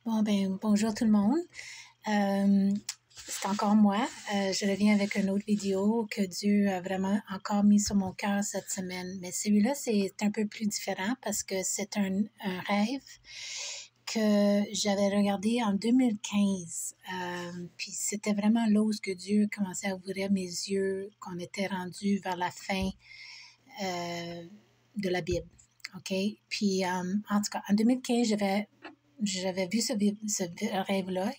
Bon, bonjour tout le monde. C'est encore moi. Je reviens avec une autre vidéo que Dieu a vraiment encore mis sur mon cœur cette semaine. Mais celui-là, c'est un peu plus différent parce que c'est un rêve que j'avais regardé en 2015. Puis c'était vraiment l'ose que Dieu commençait à ouvrir mes yeux, qu'on était rendu vers la fin de la Bible. OK? Puis, en tout cas, en 2015, j'avais vu ce rêve-là.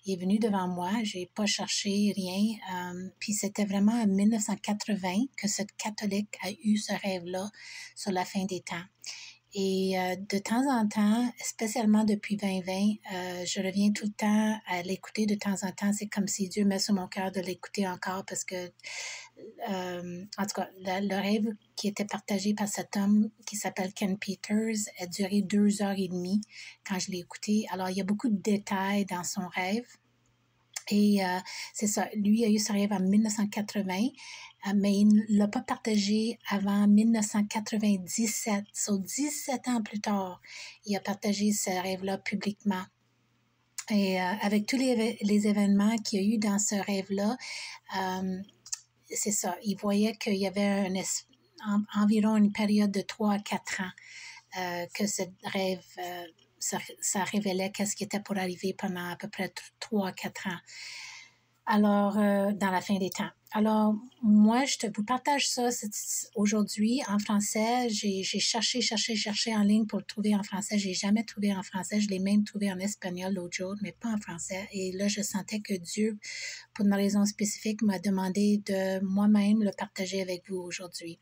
Il est venu devant moi. J'ai pas cherché rien. Puis c'était vraiment en 1980 que ce catholique a eu ce rêve-là sur la fin des temps. Et de temps en temps, spécialement depuis 2020, je reviens tout le temps à l'écouter de temps en temps. C'est comme si Dieu met sur mon cœur de l'écouter encore parce que, en tout cas, le rêve qui était partagé par cet homme qui s'appelle Ken Peters a duré 2h30 quand je l'ai écouté. Alors, il y a beaucoup de détails dans son rêve. Et c'est ça, lui a eu ce rêve en 1980, mais il ne l'a pas partagé avant 1997. So, 17 ans plus tard, il a partagé ce rêve-là publiquement. Et avec tous les événements qu'il y a eu dans ce rêve-là, c'est ça, il voyait qu'il y avait environ une période de 3 à 4 ans que ce rêve... ça révélait qu'est-ce qui était pour arriver pendant à peu près 3 à 4 ans. Alors, dans la fin des temps. Alors, moi, vous partage ça aujourd'hui en français. J'ai cherché en ligne pour le trouver en français. J'ai jamais trouvé en français. Je l'ai même trouvé en espagnol l'autre jour, mais pas en français. Et là, je sentais que Dieu, pour une raison spécifique, m'a demandé de moi-même le partager avec vous aujourd'hui.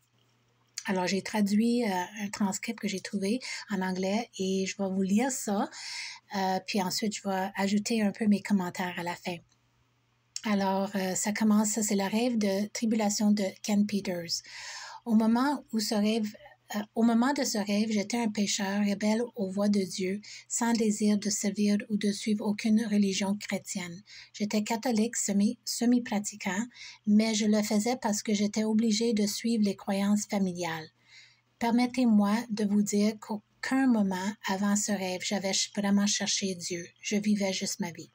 Alors, j'ai traduit un transcript que j'ai trouvé en anglais et je vais vous lire ça. Puis ensuite, je vais ajouter un peu mes commentaires à la fin. Alors, ça commence, ça c'est le rêve de tribulation de Ken Peters. Au moment de ce rêve, j'étais un pécheur rebelle aux voies de Dieu, sans désir de servir ou de suivre aucune religion chrétienne. J'étais catholique semi-pratiquant, mais je le faisais parce que j'étais obligée de suivre les croyances familiales. Permettez-moi de vous dire qu'aucun moment avant ce rêve, j'avais vraiment cherché Dieu. Je vivais juste ma vie.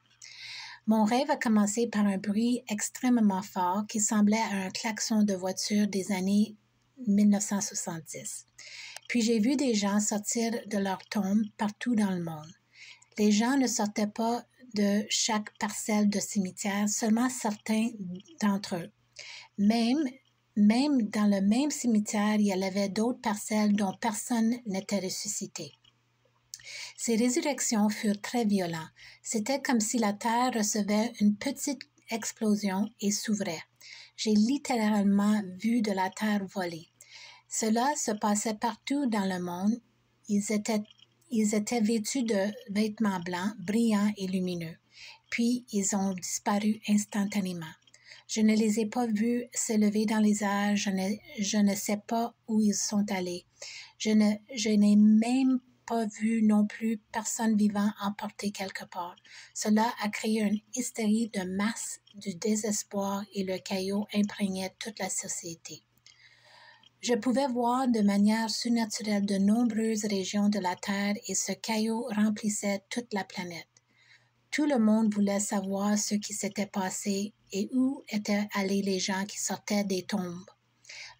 Mon rêve a commencé par un bruit extrêmement fort qui semblait un klaxon de voiture des années 1970. Puis j'ai vu des gens sortir de leur tombe partout dans le monde. Les gens ne sortaient pas de chaque parcelle de cimetière, seulement certains d'entre eux. Même dans le même cimetière, il y avait d'autres parcelles dont personne n'était ressuscité. Ces résurrections furent très violentes. C'était comme si la terre recevait une petite explosion et s'ouvrait. J'ai littéralement vu de la terre voler. Cela se passait partout dans le monde. Ils étaient vêtus de vêtements blancs, brillants et lumineux. Puis, ils ont disparu instantanément. Je ne les ai pas vus s'élever dans les airs. Je ne sais pas où ils sont allés. Je n'ai même pas vu non plus personne vivant emporté quelque part. Cela a créé une hystérie de masse, du désespoir et le chaos imprégnait toute la société. Je pouvais voir de manière surnaturelle de nombreuses régions de la Terre et ce chaos remplissait toute la planète. Tout le monde voulait savoir ce qui s'était passé et où étaient allés les gens qui sortaient des tombes.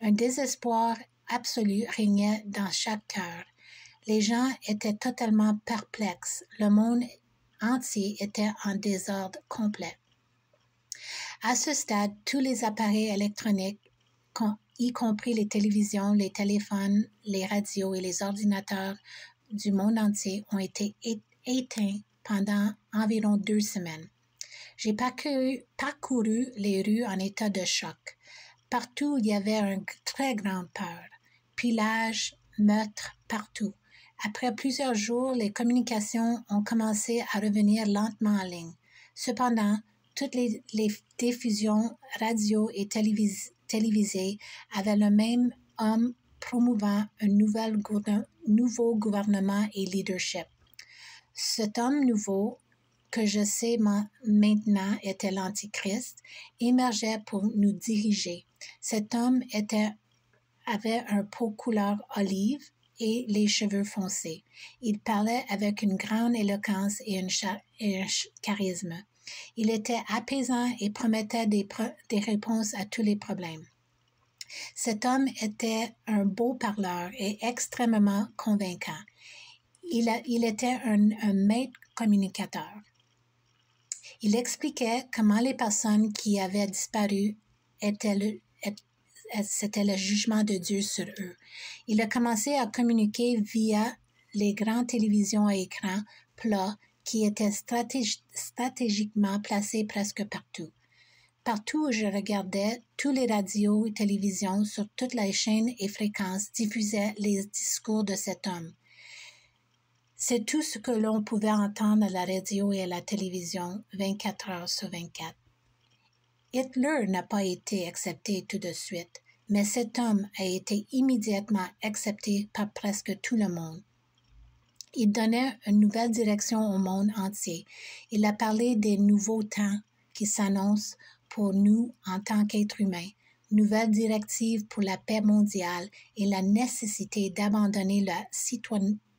Un désespoir absolu régnait dans chaque cœur. Les gens étaient totalement perplexes. Le monde entier était en désordre complet. À ce stade, tous les appareils électroniques, y compris les télévisions, les téléphones, les radios et les ordinateurs du monde entier, ont été éteints pendant environ 2 semaines. J'ai parcouru les rues en état de choc. Partout, il y avait une très grande peur. Pillage, meurtre, partout. Après plusieurs jours, les communications ont commencé à revenir lentement en ligne. Cependant, toutes les diffusions radio et télévisées avaient le même homme promouvant un nouveau gouvernement et leadership. Cet homme nouveau, que je sais maintenant était l'Antichrist, émergeait pour nous diriger. Cet homme avait un peau couleur olive et les cheveux foncés. Il parlait avec une grande éloquence et un charisme. Il était apaisant et promettait des réponses à tous les problèmes. Cet homme était un beau parleur et extrêmement convaincant. Il était un maître communicateur. Il expliquait comment les personnes qui avaient disparu c'était le jugement de Dieu sur eux. Il a commencé à communiquer via les grandes télévisions à écran plat qui étaient stratégiquement placées presque partout. Partout où je regardais, tous les radios et télévisions sur toutes les chaînes et fréquences diffusaient les discours de cet homme. C'est tout ce que l'on pouvait entendre à la radio et à la télévision 24 heures sur 24. Hitler n'a pas été accepté tout de suite, mais cet homme a été immédiatement accepté par presque tout le monde. Il donnait une nouvelle direction au monde entier. Il a parlé des nouveaux temps qui s'annoncent pour nous en tant qu'êtres humains, nouvelles directives pour la paix mondiale et la nécessité d'abandonner la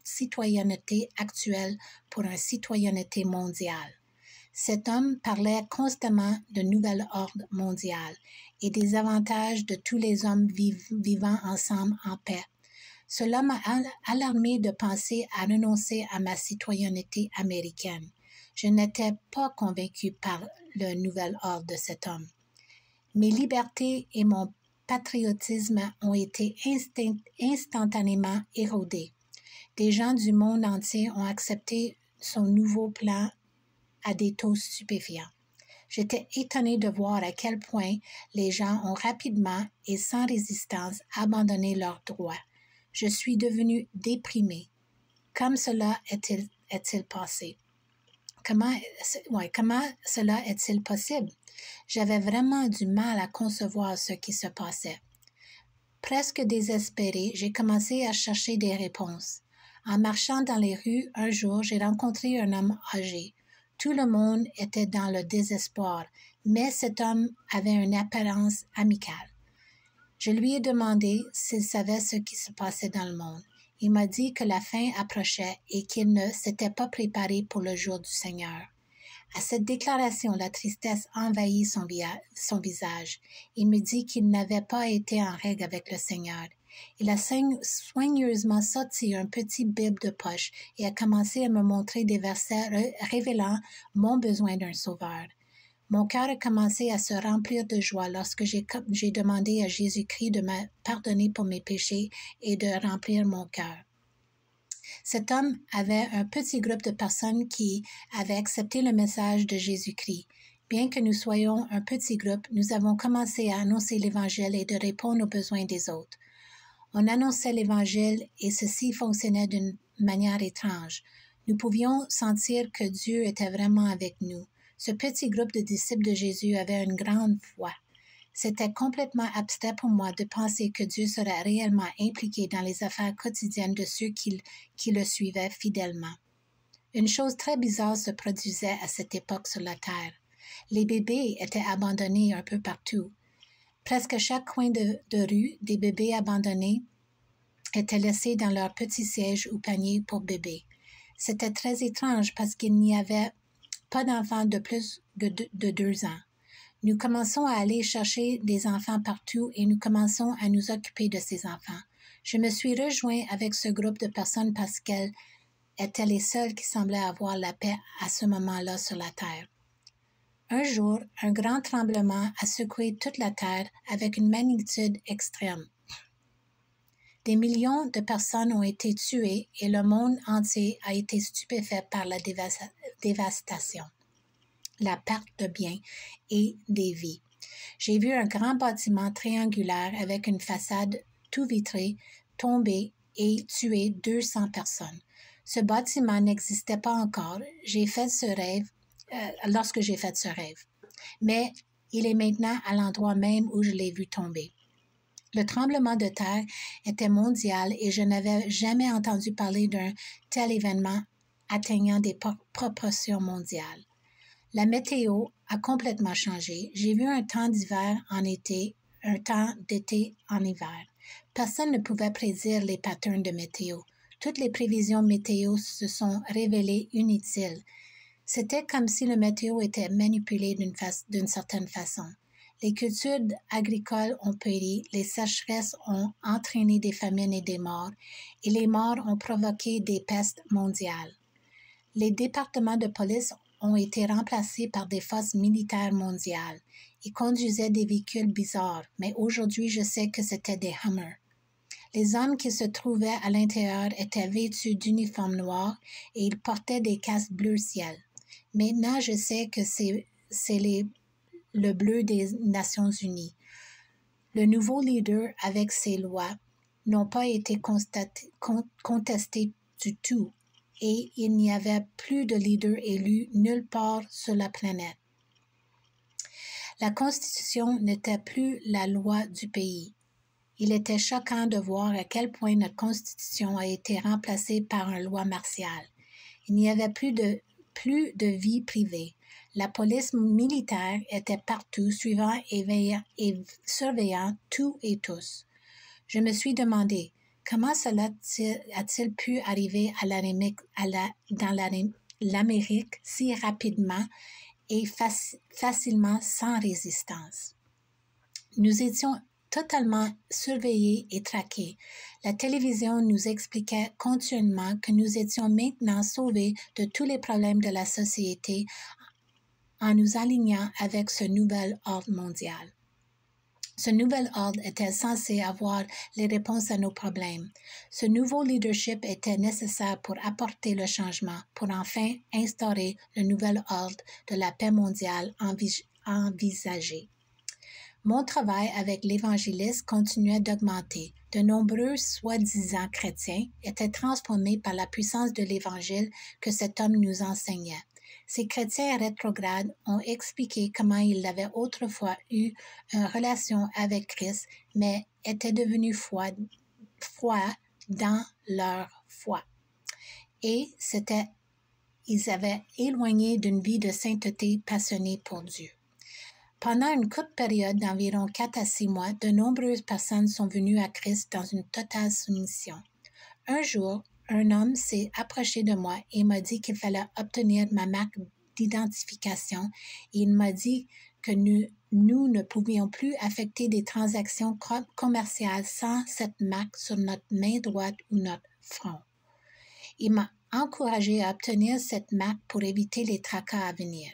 citoyenneté actuelle pour une citoyenneté mondiale. Cet homme parlait constamment de nouvel ordre mondial et des avantages de tous les hommes vivant ensemble en paix. Cela m'a alarmé de penser à renoncer à ma citoyenneté américaine. Je n'étais pas convaincu par le nouvel ordre de cet homme. Mes libertés et mon patriotisme ont été instantanément érodés. Des gens du monde entier ont accepté son nouveau plan à des taux stupéfiants. J'étais étonnée de voir à quel point les gens ont rapidement et sans résistance abandonné leurs droits. Je suis devenue déprimée. Comme cela est-il passé? Comment cela est-il possible? J'avais vraiment du mal à concevoir ce qui se passait. Presque désespérée, j'ai commencé à chercher des réponses. En marchant dans les rues, un jour, j'ai rencontré un homme âgé. Tout le monde était dans le désespoir, mais cet homme avait une apparence amicale. Je lui ai demandé s'il savait ce qui se passait dans le monde. Il m'a dit que la fin approchait et qu'il ne s'était pas préparé pour le jour du Seigneur. À cette déclaration, la tristesse envahit son visage. Il me dit qu'il n'avait pas été en règle avec le Seigneur. Il a soigneusement sorti un petit bible de poche et a commencé à me montrer des versets révélant mon besoin d'un sauveur. Mon cœur a commencé à se remplir de joie lorsque j'ai demandé à Jésus-Christ de me pardonner pour mes péchés et de remplir mon cœur. Cet homme avait un petit groupe de personnes qui avaient accepté le message de Jésus-Christ. Bien que nous soyons un petit groupe, nous avons commencé à annoncer l'Évangile et de répondre aux besoins des autres. On annonçait l'Évangile et ceci fonctionnait d'une manière étrange. Nous pouvions sentir que Dieu était vraiment avec nous. Ce petit groupe de disciples de Jésus avait une grande foi. C'était complètement abstrait pour moi de penser que Dieu serait réellement impliqué dans les affaires quotidiennes de ceux qui le suivaient fidèlement. Une chose très bizarre se produisait à cette époque sur la terre. Les bébés étaient abandonnés un peu partout. Presque à chaque coin de rue, des bébés abandonnés étaient laissés dans leur petit siège ou panier pour bébés. C'était très étrange parce qu'il n'y avait pas d'enfants de plus de 2 ans. Nous commençons à aller chercher des enfants partout et nous commençons à nous occuper de ces enfants. Je me suis rejoint avec ce groupe de personnes parce qu'elles étaient les seules qui semblaient avoir la paix à ce moment-là sur la terre. Un jour, un grand tremblement a secoué toute la terre avec une magnitude extrême. Des millions de personnes ont été tuées et le monde entier a été stupéfait par la dévastation, la perte de biens et des vies. J'ai vu un grand bâtiment triangulaire avec une façade tout vitrée tomber et tuer 200 personnes. Ce bâtiment n'existait pas encore. Lorsque j'ai fait ce rêve. Mais il est maintenant à l'endroit même où je l'ai vu tomber. Le tremblement de terre était mondial et je n'avais jamais entendu parler d'un tel événement atteignant des proportions mondiales. La météo a complètement changé. J'ai vu un temps d'hiver en été, un temps d'été en hiver. Personne ne pouvait prédire les patterns de météo. Toutes les prévisions météo se sont révélées inutiles. C'était comme si le météo était manipulé d'une certaine façon. Les cultures agricoles ont péri, les sécheresses ont entraîné des famines et des morts, et les morts ont provoqué des pestes mondiales. Les départements de police ont été remplacés par des forces militaires mondiales. Ils conduisaient des véhicules bizarres, mais aujourd'hui je sais que c'était des Hummers. Les hommes qui se trouvaient à l'intérieur étaient vêtus d'uniformes noirs et ils portaient des casques bleu ciel. Maintenant, je sais que c'est le bleu des Nations unies. Le nouveau leader avec ses lois n'ont pas été contestés du tout et il n'y avait plus de leader élu nulle part sur la planète. La Constitution n'était plus la loi du pays. Il était choquant de voir à quel point notre Constitution a été remplacée par une loi martiale. Il n'y avait plus de vie privée. La police militaire était partout, suivant et surveillant tout et tous. Je me suis demandé, comment cela a-t-il pu arriver dans l'Amérique si rapidement et facilement sans résistance? Nous étions totalement surveillés et traqués. La télévision nous expliquait continuellement que nous étions maintenant sauvés de tous les problèmes de la société en nous alignant avec ce nouvel ordre mondial. Ce nouvel ordre était censé avoir les réponses à nos problèmes. Ce nouveau leadership était nécessaire pour apporter le changement, pour enfin instaurer le nouvel ordre de la paix mondiale envisagé. Mon travail avec l'évangéliste continuait d'augmenter. De nombreux soi-disant chrétiens étaient transformés par la puissance de l'Évangile que cet homme nous enseignait. Ces chrétiens rétrogrades ont expliqué comment ils avaient autrefois eu une relation avec Christ, mais étaient devenus froids dans leur foi. Et ils avaient éloigné d'une vie de sainteté passionnée pour Dieu. Pendant une courte période d'environ 4 à 6 mois, de nombreuses personnes sont venues à Christ dans une totale soumission. Un jour, un homme s'est approché de moi et m'a dit qu'il fallait obtenir ma marque d'identification et il m'a dit que nous ne pouvions plus effectuer des transactions commerciales sans cette marque sur notre main droite ou notre front. Il m'a encouragé à obtenir cette marque pour éviter les tracas à venir.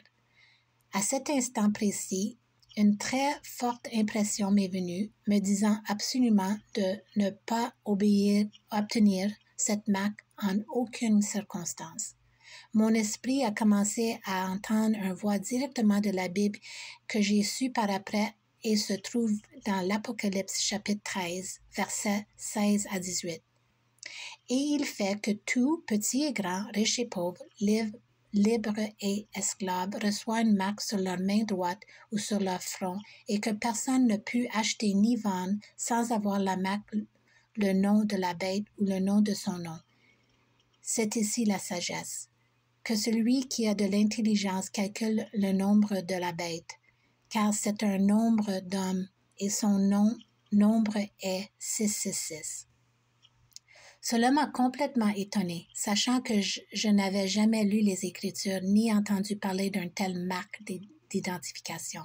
À cet instant précis, une très forte impression m'est venue, me disant absolument de ne pas obtenir cette marque en aucune circonstance. Mon esprit a commencé à entendre une voix directement de la Bible que j'ai su par après et se trouve dans l'Apocalypse chapitre 13, versets 16 à 18. Et il fait que tout, petit et grand, riche et pauvre, libre et esclave reçoit une marque sur leur main droite ou sur leur front et que personne ne put acheter ni vendre sans avoir la marque, le nom de la bête ou le nom de son nom. C'est ici la sagesse. Que celui qui a de l'intelligence calcule le nombre de la bête, car c'est un nombre d'hommes et son nombre est 666. Cela m'a complètement étonnée, sachant que je n'avais jamais lu les Écritures ni entendu parler d'une telle marque d'identification.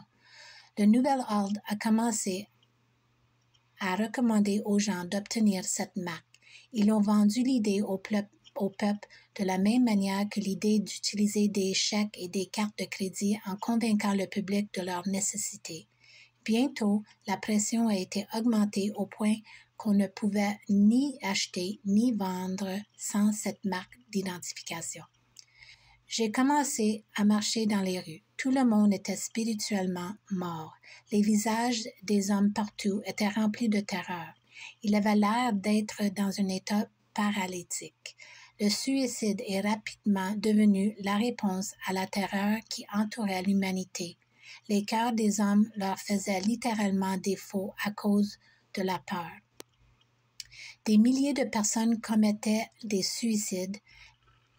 Le nouvel ordre a commencé à recommander aux gens d'obtenir cette marque. Ils ont vendu l'idée au peuple de la même manière que l'idée d'utiliser des chèques et des cartes de crédit en convainquant le public de leur nécessité. Bientôt, la pression a été augmentée au point qu'on ne pouvait ni acheter ni vendre sans cette marque d'identification. J'ai commencé à marcher dans les rues. Tout le monde était spirituellement mort. Les visages des hommes partout étaient remplis de terreur. Ils avaient l'air d'être dans un état paralytique. Le suicide est rapidement devenu la réponse à la terreur qui entourait l'humanité. Les cœurs des hommes leur faisaient littéralement défaut à cause de la peur. Des milliers de personnes commettaient des suicides.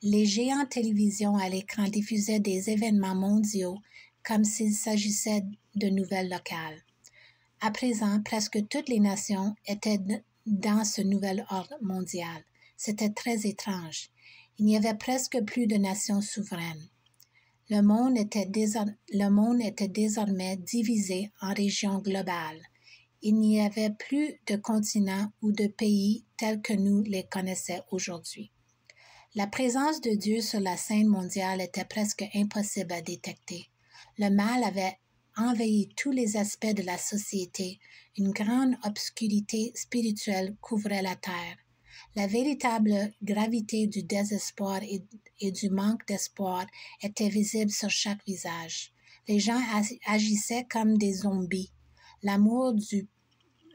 Les géants télévision à l'écran diffusaient des événements mondiaux comme s'il s'agissait de nouvelles locales. À présent, presque toutes les nations étaient dans ce nouvel ordre mondial. C'était très étrange. Il n'y avait presque plus de nations souveraines. Le monde était désormais divisé en régions globales. Il n'y avait plus de continents ou de pays tels que nous les connaissons aujourd'hui. La présence de Dieu sur la scène mondiale était presque impossible à détecter. Le mal avait envahi tous les aspects de la société. Une grande obscurité spirituelle couvrait la terre. La véritable gravité du désespoir et du manque d'espoir était visible sur chaque visage. Les gens agissaient comme des zombies. L'amour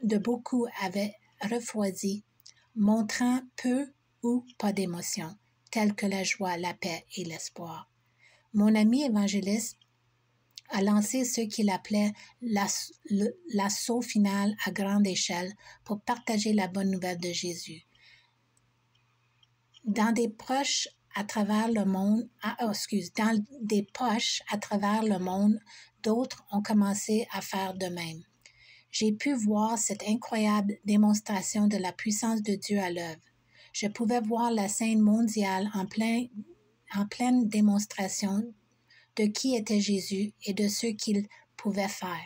de beaucoup avait refroidi, montrant peu ou pas d'émotions, telles que la joie, la paix et l'espoir. Mon ami évangéliste a lancé ce qu'il appelait l'assaut final à grande échelle pour partager la bonne nouvelle de Jésus. Dans des poches à travers le monde, d'autres ont commencé à faire de même. J'ai pu voir cette incroyable démonstration de la puissance de Dieu à l'œuvre. Je pouvais voir la scène mondiale en pleine démonstration de qui était Jésus et de ce qu'il pouvait faire.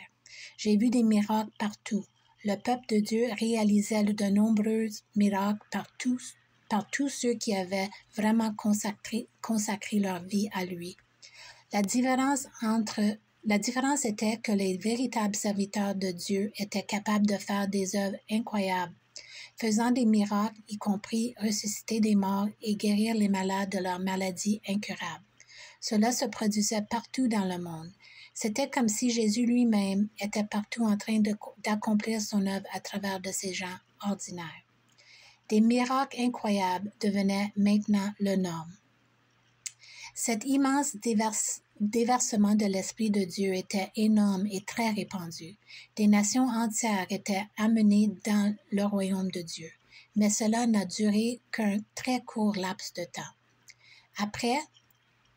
J'ai vu des miracles partout. Le peuple de Dieu réalisait de nombreux miracles par tous ceux qui avaient vraiment consacré leur vie à lui. La différence était que les véritables serviteurs de Dieu étaient capables de faire des œuvres incroyables, faisant des miracles, y compris ressusciter des morts et guérir les malades de leurs maladies incurables. Cela se produisait partout dans le monde. C'était comme si Jésus lui-même était partout en train d'accomplir son œuvre à travers de ces gens ordinaires. Des miracles incroyables devenaient maintenant le norme. Cet immense déversement de l'Esprit de Dieu était énorme et très répandu. Des nations entières étaient amenées dans le royaume de Dieu, mais cela n'a duré qu'un très court laps de temps. Après,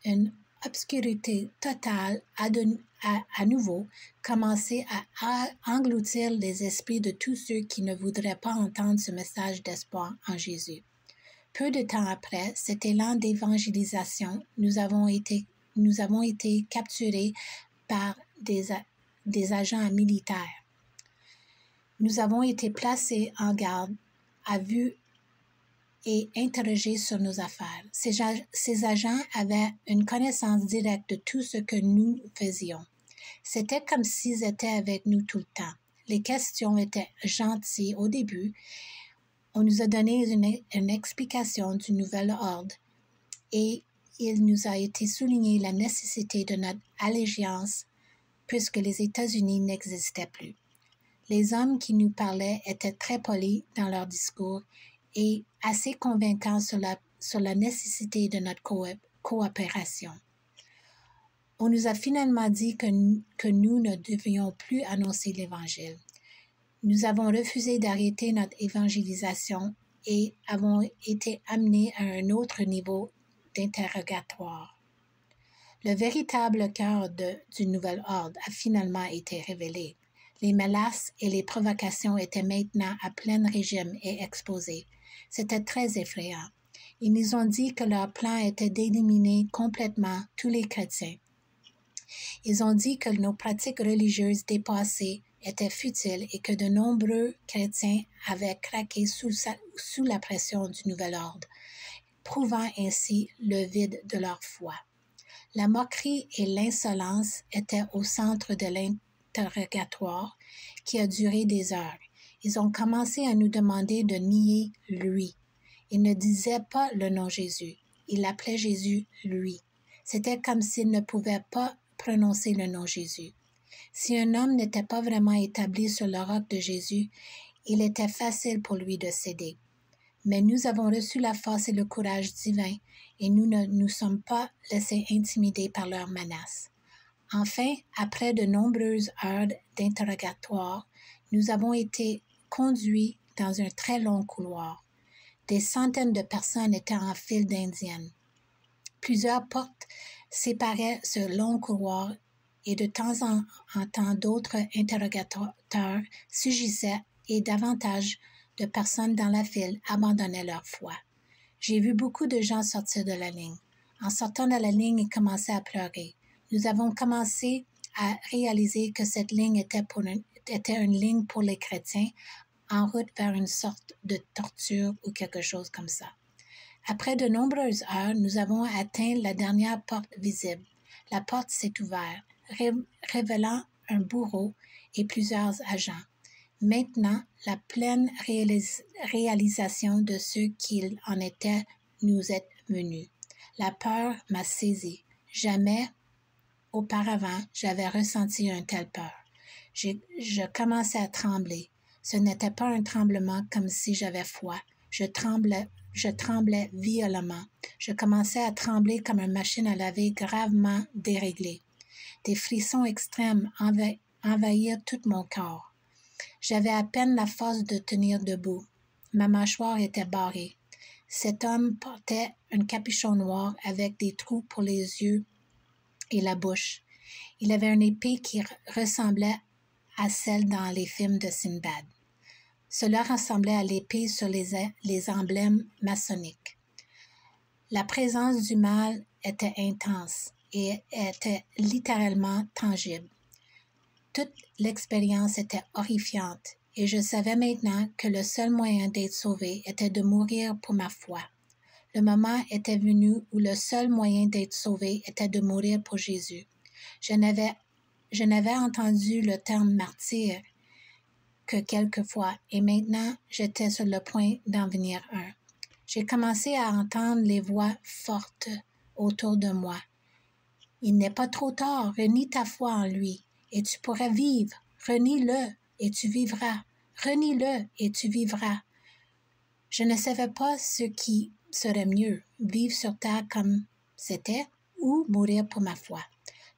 une obscurité totale a à nouveau commencé à engloutir les esprits de tous ceux qui ne voudraient pas entendre ce message d'espoir en Jésus. Peu de temps après cet élan d'évangélisation, nous avons été capturés par des agents militaires. Nous avons été placés en garde à vue et interrogés sur nos affaires. Ces agents avaient une connaissance directe de tout ce que nous faisions. C'était comme s'ils étaient avec nous tout le temps. Les questions étaient gentilles au début. On nous a donné une explication du nouvel ordre et il nous a été souligné la nécessité de notre allégeance puisque les États-Unis n'existaient plus. Les hommes qui nous parlaient étaient très polis dans leur discours et assez convaincants sur la nécessité de notre coopération. On nous a finalement dit que nous ne devions plus annoncer l'Évangile. Nous avons refusé d'arrêter notre évangélisation et avons été amenés à un autre niveau d'interrogatoire. Le véritable cœur du nouvel ordre a finalement été révélé. Les menaces et les provocations étaient maintenant à plein régime et exposées. C'était très effrayant. Ils nous ont dit que leur plan était d'éliminer complètement tous les chrétiens. Ils ont dit que nos pratiques religieuses dépassées étaient futiles et que de nombreux chrétiens avaient craqué sous la pression du nouvel ordre, prouvant ainsi le vide de leur foi. La moquerie et l'insolence étaient au centre de l'interrogatoire qui a duré des heures. Ils ont commencé à nous demander de nier lui. Ils ne disaient pas le nom Jésus. Ils l'appelaient Jésus lui. C'était comme s'ils ne pouvaient pas prononcer le nom Jésus. Si un homme n'était pas vraiment établi sur le roc de Jésus, il était facile pour lui de céder. Mais nous avons reçu la force et le courage divin et nous ne nous sommes pas laissés intimider par leurs menaces. Enfin, après de nombreuses heures d'interrogatoire, nous avons été conduits dans un très long couloir. Des centaines de personnes étaient en file d'indiennes. Plusieurs portes séparaient ce long couloir et de temps en temps d'autres interrogateurs surgissaient et davantage de personnes dans la file abandonnaient leur foi. J'ai vu beaucoup de gens sortir de la ligne. En sortant de la ligne, ils commençaient à pleurer. Nous avons commencé à réaliser que cette ligne était une ligne pour les chrétiens en route vers une sorte de torture ou quelque chose comme ça. Après de nombreuses heures, nous avons atteint la dernière porte visible. La porte s'est ouverte, révélant un bourreau et plusieurs agents. Maintenant, la pleine réalisation de ce qu'il en était nous est venue. La peur m'a saisi. Jamais auparavant j'avais ressenti une telle peur. Je commençais à trembler. Ce n'était pas un tremblement comme si j'avais froid. Je tremblais violemment. Je commençais à trembler comme une machine à laver gravement déréglée. Des frissons extrêmes envahirent tout mon corps. J'avais à peine la force de tenir debout. Ma mâchoire était barrée. Cet homme portait un capuchon noir avec des trous pour les yeux et la bouche. Il avait une épée qui ressemblait à celle dans les films de Sinbad. Cela ressemblait à l'épée sur les emblèmes maçonniques. La présence du mal était intense et était littéralement tangible. Toute l'expérience était horrifiante et je savais maintenant que le seul moyen d'être sauvé était de mourir pour ma foi. Le moment était venu où le seul moyen d'être sauvé était de mourir pour Jésus. Je n'avais entendu le terme martyr que quelques fois et maintenant j'étais sur le point d'en venir un. J'ai commencé à entendre les voix fortes autour de moi. Il n'est pas trop tard, renie ta foi en lui. Et tu pourras vivre. Renie-le et tu vivras. Renie-le et tu vivras. Je ne savais pas ce qui serait mieux, vivre sur terre comme c'était ou mourir pour ma foi.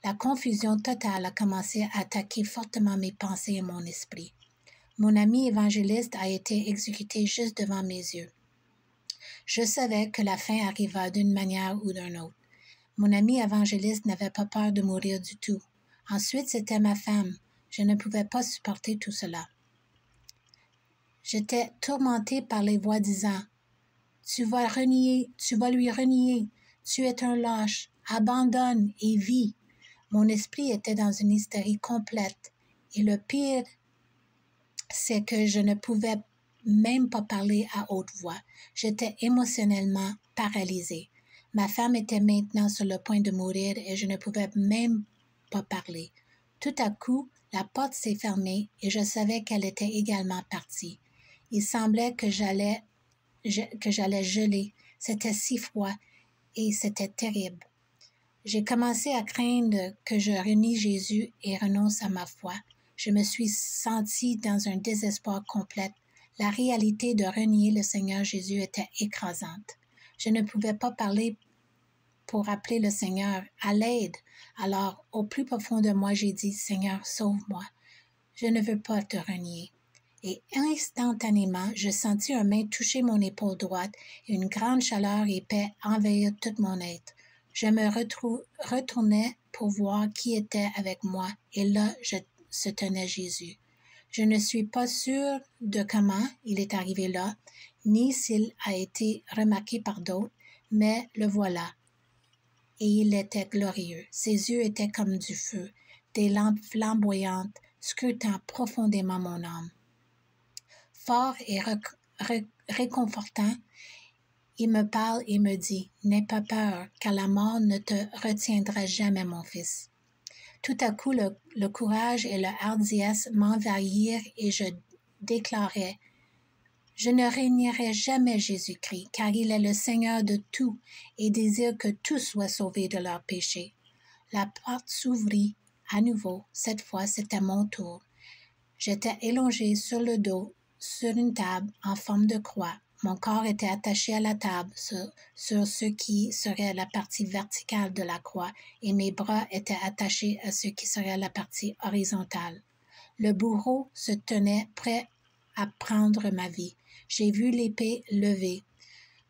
La confusion totale a commencé à attaquer fortement mes pensées et mon esprit. Mon ami évangéliste a été exécuté juste devant mes yeux. Je savais que la fin arriva d'une manière ou d'une autre. Mon ami évangéliste n'avait pas peur de mourir du tout. Ensuite, c'était ma femme. Je ne pouvais pas supporter tout cela. J'étais tourmentée par les voix disant « Tu vas lui renier, tu es un lâche, abandonne et vis. » Mon esprit était dans une hystérie complète et le pire, c'est que je ne pouvais même pas parler à haute voix. J'étais émotionnellement paralysée. Ma femme était maintenant sur le point de mourir et je ne pouvais même pas parler. Tout à coup, la porte s'est fermée et je savais qu'elle était également partie. Il semblait que j'allais geler. C'était si froid et c'était terrible. J'ai commencé à craindre que je renie Jésus et renonce à ma foi. Je me suis sentie dans un désespoir complet. La réalité de renier le Seigneur Jésus était écrasante. Je ne pouvais pas parler pour appeler le Seigneur à l'aide. Alors, au plus profond de moi, j'ai dit, « Seigneur, sauve-moi. Je ne veux pas te renier. » Et instantanément, je sentis une main toucher mon épaule droite et une grande chaleur et paix envahir tout mon être. Je me retournai pour voir qui était avec moi et là, se tenait Jésus. Je ne suis pas sûre de comment il est arrivé là, ni s'il a été remarqué par d'autres, mais le voilà. Et il était glorieux. Ses yeux étaient comme du feu, des lampes flamboyantes, scrutant profondément mon âme. Fort et réconfortant, il me parle et me dit, « N'aie pas peur, car la mort ne te retiendra jamais, mon fils. » Tout à coup, le courage et la hardiesse m'envahirent et je déclarai, « Je ne réunirai jamais Jésus-Christ, car il est le Seigneur de tout et désire que tous soient sauvés de leurs péchés. » La porte s'ouvrit à nouveau. Cette fois, c'était mon tour. J'étais élongée sur le dos, sur une table en forme de croix. Mon corps était attaché à la table sur ce qui serait la partie verticale de la croix et mes bras étaient attachés à ce qui serait la partie horizontale. Le bourreau se tenait prêt à prendre ma vie. J'ai vu l'épée levée.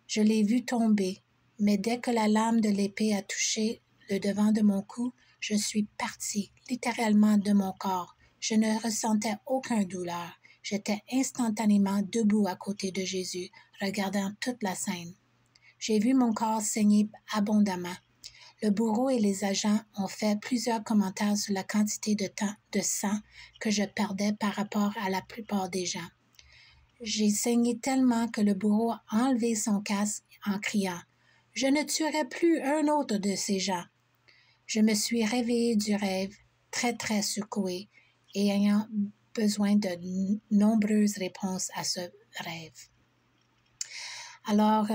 Je l'ai vu tomber, mais dès que la lame de l'épée a touché le devant de mon cou, je suis partie littéralement de mon corps. Je ne ressentais aucune douleur. J'étais instantanément debout à côté de Jésus, regardant toute la scène. J'ai vu mon corps saigner abondamment. Le bourreau et les agents ont fait plusieurs commentaires sur la quantité de sang que je perdais par rapport à la plupart des gens. J'ai saigné tellement que le bourreau a enlevé son casque en criant « Je ne tuerai plus un autre de ces gens ». Je me suis réveillée du rêve, très très secouée et ayant besoin de nombreuses réponses à ce rêve. Alors,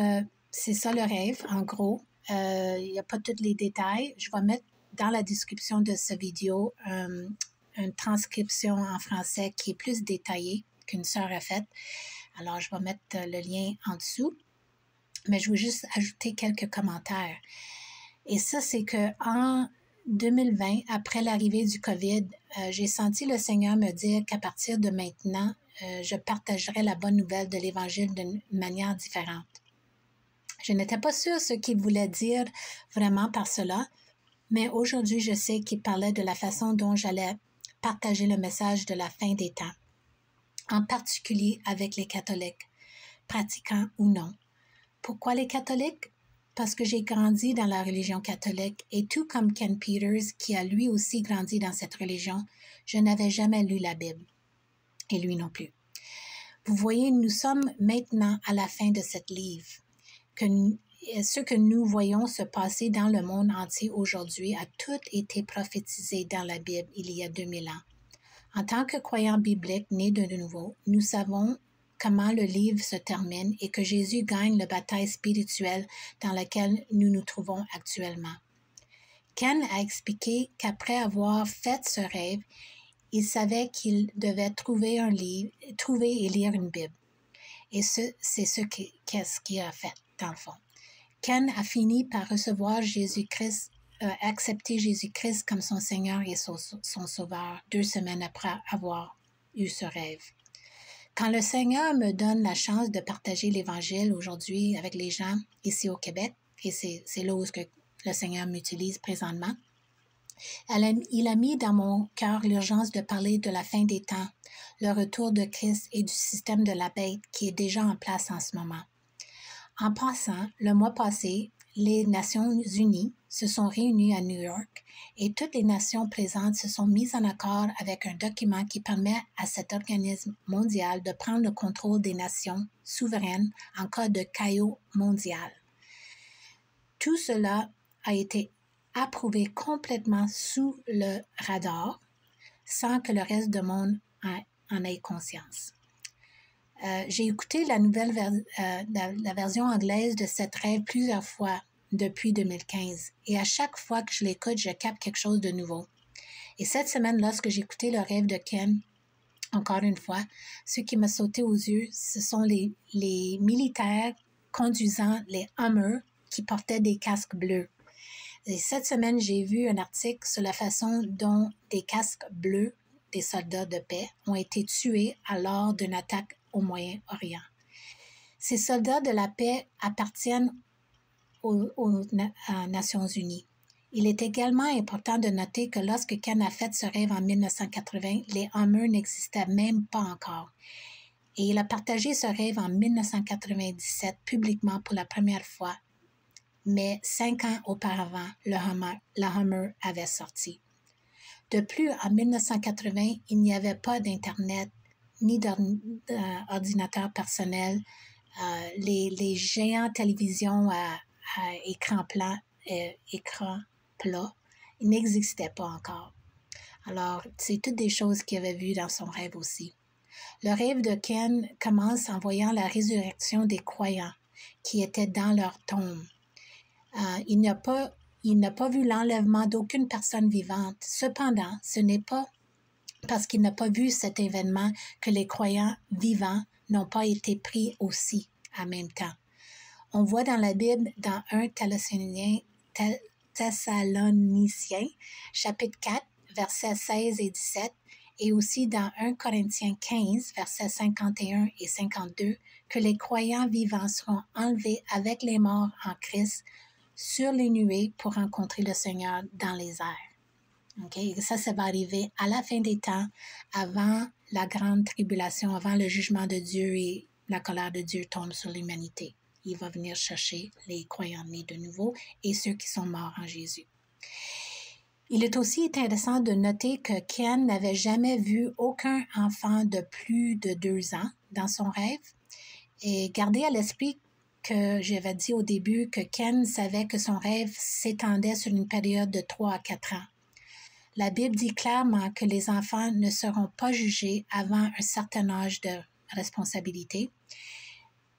c'est ça le rêve, en gros. Il n'y a pas tous les détails. Je vais mettre dans la description de cette vidéo une transcription en français qui est plus détaillée qu'une sœur a faite. Alors, je vais mettre le lien en dessous. Mais je veux juste ajouter quelques commentaires. Et ça, c'est qu'en 2020, après l'arrivée du COVID, j'ai senti le Seigneur me dire qu'à partir de maintenant, je partagerai la bonne nouvelle de l'Évangile d'une manière différente. Je n'étais pas sûre ce qu'il voulait dire vraiment par cela, mais aujourd'hui, je sais qu'il parlait de la façon dont j'allais partager le message de la fin des temps, en particulier avec les catholiques, pratiquants ou non. Pourquoi les catholiques? Parce que j'ai grandi dans la religion catholique et tout comme Ken Peters, qui a lui aussi grandi dans cette religion, je n'avais jamais lu la Bible. Et lui non plus. Vous voyez, nous sommes maintenant à la fin de cette livre. Ce que nous voyons se passer dans le monde entier aujourd'hui a tout été prophétisé dans la Bible il y a 2000 ans. En tant que croyants bibliques nés de nouveau, nous savons comment le livre se termine et que Jésus gagne la bataille spirituelle dans laquelle nous nous trouvons actuellement. Ken a expliqué qu'après avoir fait ce rêve, il savait qu'il devait trouver et lire une Bible. Et c'est qu'est-ce qu'il a fait, dans le fond. Ken a fini par recevoir accepter Jésus-Christ comme son Seigneur et son Sauveur 2 semaines après avoir eu ce rêve. Quand le Seigneur me donne la chance de partager l'Évangile aujourd'hui avec les gens ici au Québec, et c'est là où le Seigneur m'utilise présentement, il a mis dans mon cœur l'urgence de parler de la fin des temps, le retour de Christ et du système de la bête qui est déjà en place en ce moment. En passant, le mois passé, les Nations unies se sont réunies à New York et toutes les nations présentes se sont mises en accord avec un document qui permet à cet organisme mondial de prendre le contrôle des nations souveraines en cas de chaos mondial. Tout cela a été approuvé complètement sous le radar sans que le reste du monde en ait conscience. J'ai écouté la version anglaise de cette rêve plusieurs fois depuis 2015 et à chaque fois que je l'écoute, je capte quelque chose de nouveau. Et cette semaine, lorsque j'ai écouté le rêve de Ken, encore une fois, ce qui m'a sauté aux yeux, ce sont les militaires conduisant les Hummer qui portaient des casques bleus. Et cette semaine, j'ai vu un article sur la façon dont des casques bleus des soldats de paix ont été tués lors d'une attaque au Moyen-Orient. Ces soldats de la paix appartiennent aux Nations unies. Il est également important de noter que lorsque Ken a fait ce rêve en 1980, les Hummer n'existaient même pas encore. Et il a partagé ce rêve en 1997 publiquement pour la première fois. Mais 5 ans auparavant, le Hummer avait sorti. De plus, en 1980, il n'y avait pas d'Internet ni d'ordinateur personnel. Les géants télévisions à écran plat n'existaient pas encore. Alors, c'est toutes des choses qu'il avait vues dans son rêve aussi. Le rêve de Ken commence en voyant la résurrection des croyants qui étaient dans leur tombe. Il n'a pas vu l'enlèvement d'aucune personne vivante. Cependant, ce n'est pas parce qu'il n'a pas vu cet événement que les croyants vivants n'ont pas été pris aussi en même temps. On voit dans la Bible, dans 1 Thessaloniciens, chapitre 4, versets 16 et 17, et aussi dans 1 Corinthiens 15, versets 51 et 52, que les croyants vivants seront enlevés avec les morts en Christ sur les nuées pour rencontrer le Seigneur dans les airs. Okay? Ça va arriver à la fin des temps, avant la grande tribulation, avant le jugement de Dieu et la colère de Dieu tombe sur l'humanité. Il va venir chercher les croyants nés de nouveau et ceux qui sont morts en Jésus. Il est aussi intéressant de noter que Ken n'avait jamais vu aucun enfant de plus de 2 ans dans son rêve. Et gardez à l'esprit que j'avais dit au début que Ken savait que son rêve s'étendait sur une période de 3 à 4 ans. La Bible dit clairement que les enfants ne seront pas jugés avant un certain âge de responsabilité.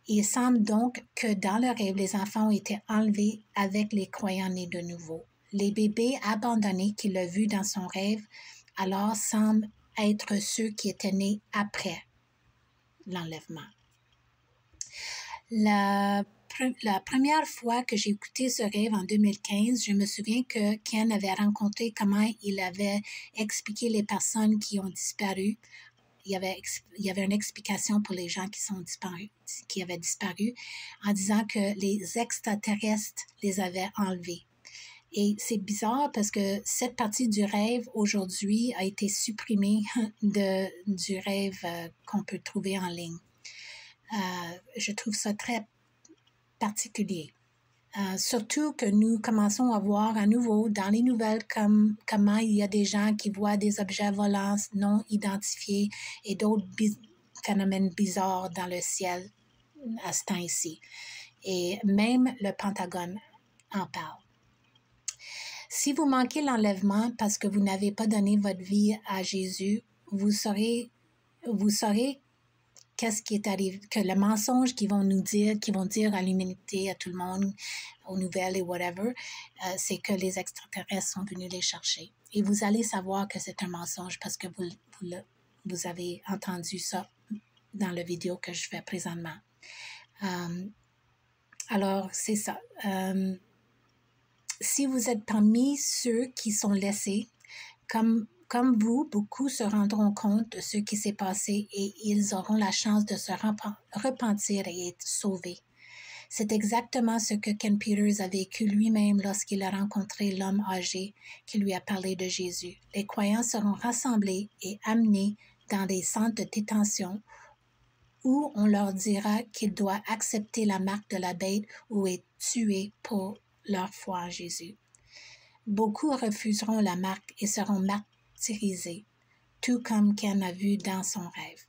Il semble donc que dans le rêve, les enfants ont été enlevés avec les croyants nés de nouveau. Les bébés abandonnés qu'il a vus dans son rêve alors semblent être ceux qui étaient nés après l'enlèvement. La première fois que j'ai écouté ce rêve en 2015, je me souviens que Ken avait rencontré comment il avait expliqué les personnes qui ont disparu. Il y avait une explication pour les gens qui avaient disparu, en disant que les extraterrestres les avaient enlevés. Et c'est bizarre parce que cette partie du rêve aujourd'hui a été supprimée du rêve qu'on peut trouver en ligne. Je trouve ça très particulier. Surtout que nous commençons à voir à nouveau dans les nouvelles comment il y a des gens qui voient des objets volants non identifiés et d'autres phénomènes bizarres dans le ciel à ce temps-ci. Et même le Pentagone en parle. Si vous manquez l'enlèvement parce que vous n'avez pas donné votre vie à Jésus, vous saurez qu'est-ce qui est arrivé, que le mensonge qu'ils vont dire à l'humanité, à tout le monde, aux nouvelles et whatever, c'est que les extraterrestres sont venus les chercher. Et vous allez savoir que c'est un mensonge parce que vous avez entendu ça dans la vidéo que je fais présentement. Alors, c'est ça. Si vous êtes parmi ceux qui sont laissés, comme vous, beaucoup se rendront compte de ce qui s'est passé et ils auront la chance de se repentir et être sauvés. C'est exactement ce que Ken Peters a vécu lui-même lorsqu'il a rencontré l'homme âgé qui lui a parlé de Jésus. Les croyants seront rassemblés et amenés dans des centres de détention où on leur dira qu'ils doivent accepter la marque de la bête ou être tués pour leur foi en Jésus. Beaucoup refuseront la marque et seront martyrisés, tout comme Ken a vu dans son rêve.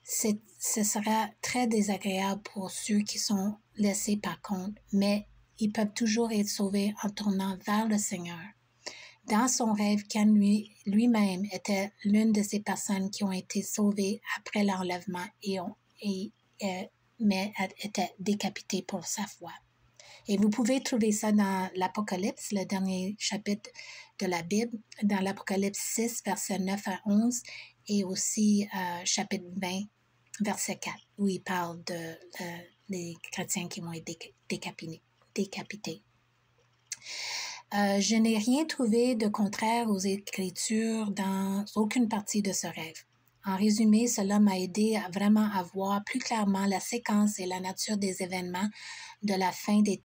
Ce sera très désagréable pour ceux qui sont laissés par contre, mais ils peuvent toujours être sauvés en tournant vers le Seigneur. Dans son rêve, Ken lui-même était l'une de ces personnes qui ont été sauvées après l'enlèvement mais était décapité pour sa foi. Et vous pouvez trouver ça dans l'Apocalypse, le dernier chapitre de la Bible, dans l'Apocalypse 6, versets 9 à 11, et aussi chapitre 20, verset 4, où il parle des chrétiens qui vont être décapités. Je n'ai rien trouvé de contraire aux Écritures dans aucune partie de ce rêve. En résumé, cela m'a aidé à vraiment voir plus clairement la séquence et la nature des événements de la fin des